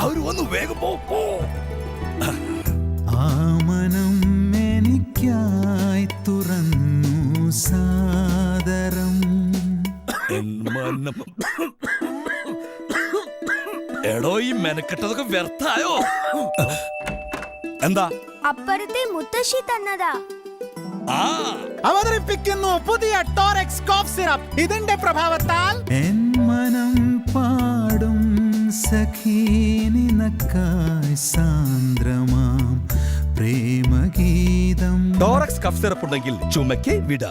അവര് വന്നു, വേഗം പോ. ആ മനം എനിക്കായി തുറന്നു സാദരം. എടോ, ഈ മെനക്കെട്ടതൊക്കെ വ്യർത്ഥായോ? എന്താ? അപ്പുറത്തെ മുത്തശ്ശി തന്നതാ. അവതരിപ്പിക്കുന്നു പുതിയ ടോറക്സ് കോഫ് സിറപ്പ്. ഇതിന്റെ പ്രഭാവത്താൽ എൻ മനം പാടും സഖീ നിനക്കായി സാന്ദ്രമാം പ്രേമഗീതം. ടോറക്സ് കഫ് സിറപ്പ് ഉണ്ടെങ്കിൽ ചുമയ്ക്ക് വിട.